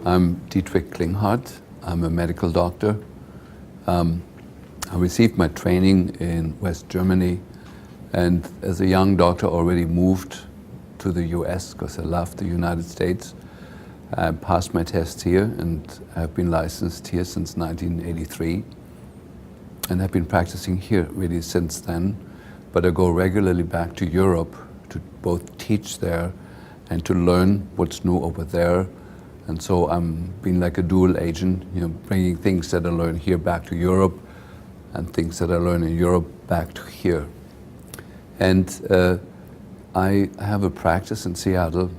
I'm Dietrich Klinghardt. I'm a medical doctor. I received my training in West Germany, and as a young doctor already moved to the US because I loved the United States. I passed my tests here and I've been licensed here since 1983. And I've been practicing here really since then, but I go regularly back to Europe to both teach there and to learn what's new over there. And so I'm being like a dual agent, bringing things that I learn here back to Europe and things that I learn in Europe back to here. And I have a practice in Seattle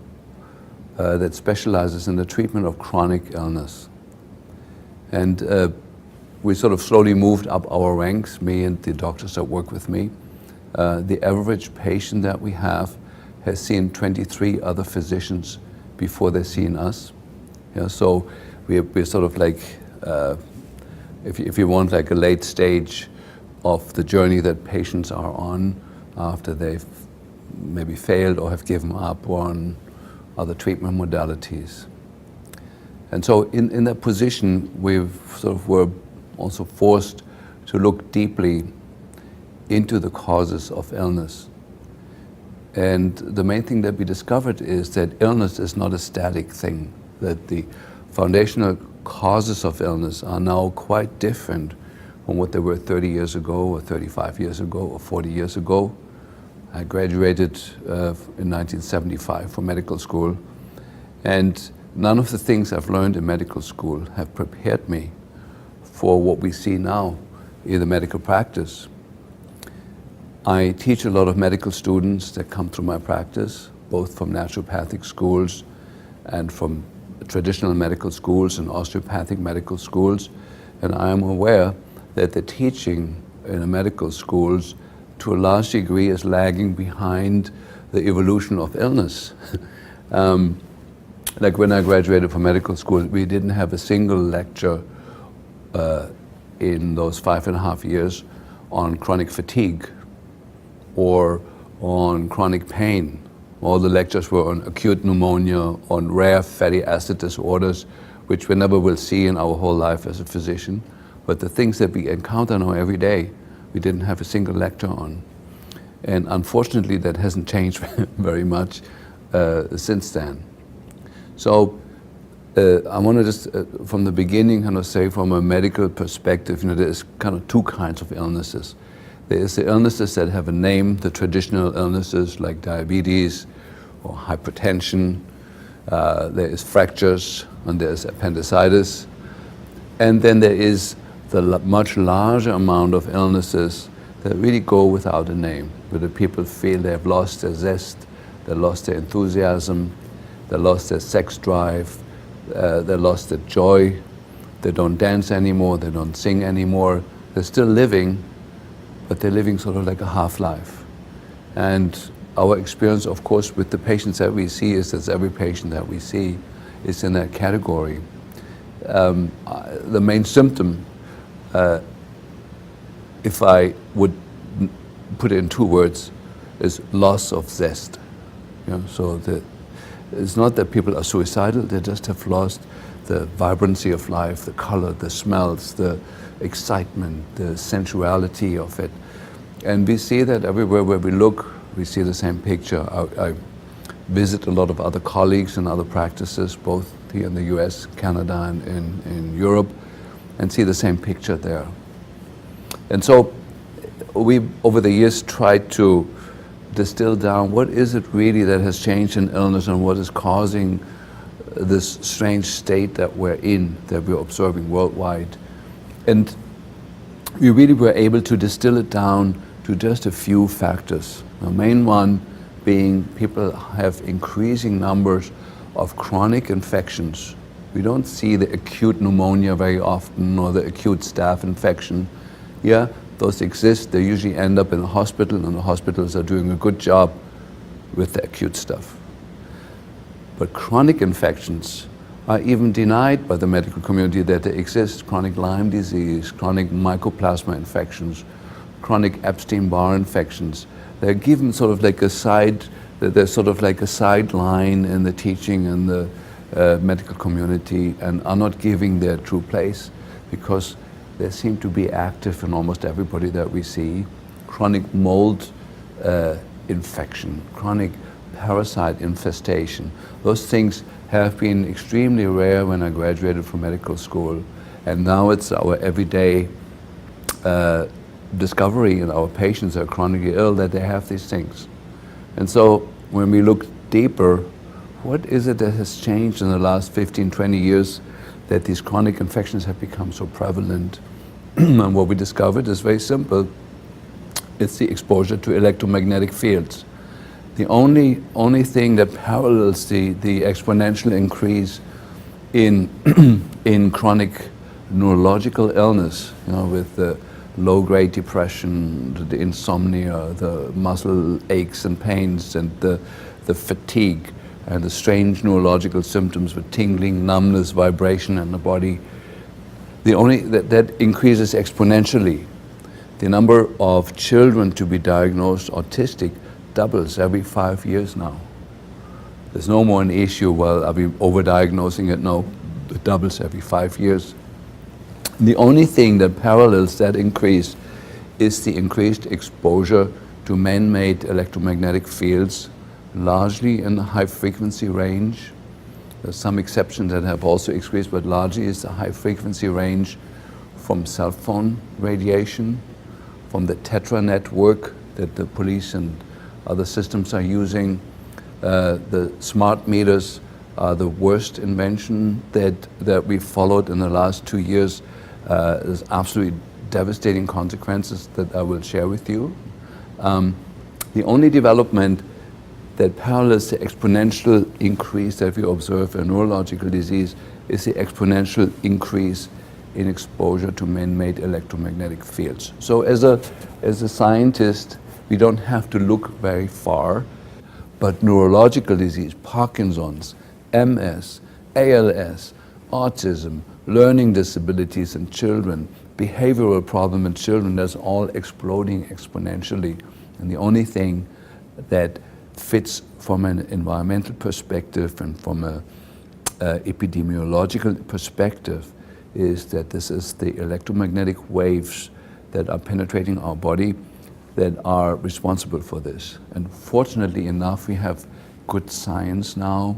that specializes in the treatment of chronic illness. And we sort of slowly moved up our ranks, me and the doctors that work with me. The average patient that we have has seen 23 other physicians before they've seen us. So we're sort of like, if you want, like a late stage of the journey that patients are on after they've maybe failed or have given up on other treatment modalities. And so in that position, were also forced to look deeply into the causes of illness. And the main thing that we discovered is that illness is not a static thing, that the foundational causes of illness are now quite different from what they were 30 years ago or 35 years ago or 40 years ago. I graduated in 1975 from medical school, and none of the things I've learned in medical school have prepared me for what we see now in the medical practice. I teach a lot of medical students that come through my practice, both from naturopathic schools and from traditional medical schools and osteopathic medical schools. And I am aware that the teaching in the medical schools to a large degree is lagging behind the evolution of illness. Like when I graduated from medical school, we didn't have a single lecture in those 5.5 years on chronic fatigue or on chronic pain. All the lectures were on acute pneumonia, on rare fatty acid disorders, which we never will see in our whole life as a physician. But the things that we encounter now every day, we didn't have a single lecture on. And unfortunately, that hasn't changed very much since then. So I want to just, from the beginning, kind of say from a medical perspective, there's kind of two kinds of illnesses. There's the illnesses that have a name, the traditional illnesses like diabetes or hypertension. There is fractures and there's appendicitis. And then there is the much larger amount of illnesses that really go without a name, where the people feel they have lost their zest, they lost their enthusiasm, they lost their sex drive, they lost their joy, they don't dance anymore, they don't sing anymore. They're still living, but they're living sort of like a half-life. And our experience, of course, with the patients that we see is that every patient that we see is in that category. The main symptom, if I would put it in 2 words, is loss of zest. So it's not that people are suicidal, they just have lost the vibrancy of life, the color, the smells, the excitement, the sensuality of it. And we see that everywhere where we look, we see the same picture. I visit a lot of other colleagues and other practices, both here in the US, Canada, and in Europe, and see the same picture there. And so we, over the years, tried to distill down what is it really that has changed in illness and what is causing this strange state that we're in, that we're observing worldwide. And we really were able to distill it down to just a few factors. The main one being people have increasing numbers of chronic infections. We don't see the acute pneumonia very often or the acute staph infection. Yeah, those exist. They usually end up in a hospital, and the hospitals are doing a good job with the acute stuff. But chronic infections are even denied by the medical community that they exist. Chronic Lyme disease, chronic mycoplasma infections, chronic Epstein-Barr infections. They're given sort of like a side, there's sort of like a sideline in the teaching and the medical community and are not giving their true place, because they seem to be active in almost everybody that we see. Chronic mold infection, chronic parasite infestation. Those things have been extremely rare when I graduated from medical school, and now it's our everyday discovery in our patients that are chronically ill that they have these things. And so when we look deeper, what is it that has changed in the last 15, 20 years that these chronic infections have become so prevalent? And what we discovered is very simple. It's the exposure to electromagnetic fields. The only thing that parallels the exponential increase in in chronic neurological illness, with the low-grade depression, the insomnia, the muscle aches and pains, and the fatigue, and the strange neurological symptoms with tingling, numbness, vibration in the body. That increases exponentially. The number of children to be diagnosed autistic doubles every 5 years now. There's no more an issue, well, are we overdiagnosing it? No, it doubles every 5 years. The only thing that parallels that increase is the increased exposure to man-made electromagnetic fields, largely in the high frequency range. There's some exceptions that have also increased, but largely it's the high frequency range from cell phone radiation, from the Tetra network that the police and other systems are using. The smart meters are the worst invention that we've followed in the last 2 years. There's absolutely devastating consequences that I will share with you. The only development that parallels the exponential increase that we observe in neurological disease is the exponential increase in exposure to man-made electromagnetic fields. So as a scientist, we don't have to look very far, but neurological disease, Parkinson's, MS, ALS, autism, learning disabilities in children, behavioral problem in children, that's all exploding exponentially. And the only thing that fits from an environmental perspective and from an epidemiological perspective is that this is the electromagnetic waves that are penetrating our body that are responsible for this. And fortunately enough, we have good science now.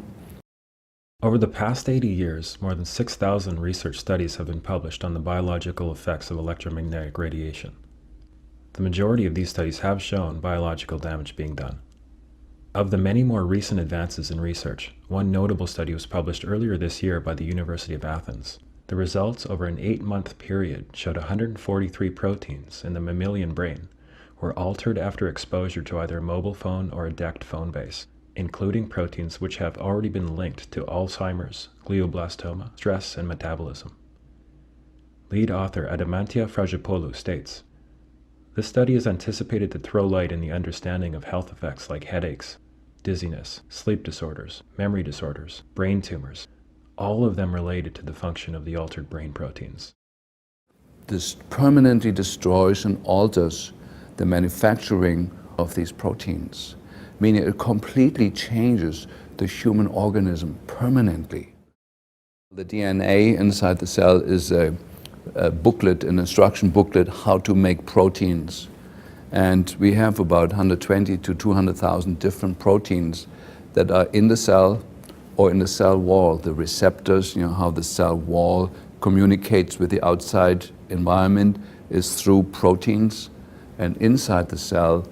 Over the past 80 years, more than 6,000 research studies have been published on the biological effects of electromagnetic radiation. The majority of these studies have shown biological damage being done. Of the many more recent advances in research, one notable study was published earlier this year by the University of Athens. The results over an 8-month period showed 143 proteins in the mammalian brain were altered after exposure to either a mobile phone or a DECT phone base, including proteins which have already been linked to Alzheimer's, glioblastoma, stress, and metabolism. Lead author Adamantia Fragipoulou states, "This study is anticipated to throw light in the understanding of health effects like headaches, dizziness, sleep disorders, memory disorders, brain tumors, all of them related to the function of the altered brain proteins." This permanently destroys and alters the manufacturing of these proteins, meaning it completely changes the human organism permanently. The DNA inside the cell is a booklet, an instruction booklet, how to make proteins. And we have about 120 to 200,000 different proteins that are in the cell or in the cell wall. The receptors, how the cell wall communicates with the outside environment is through proteins. And inside the cell,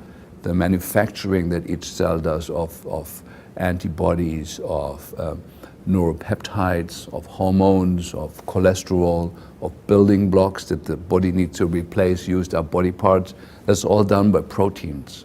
the manufacturing that each cell does of antibodies, of neuropeptides, of hormones, of cholesterol, of building blocks that the body needs to replace, used up body parts, that's all done by proteins.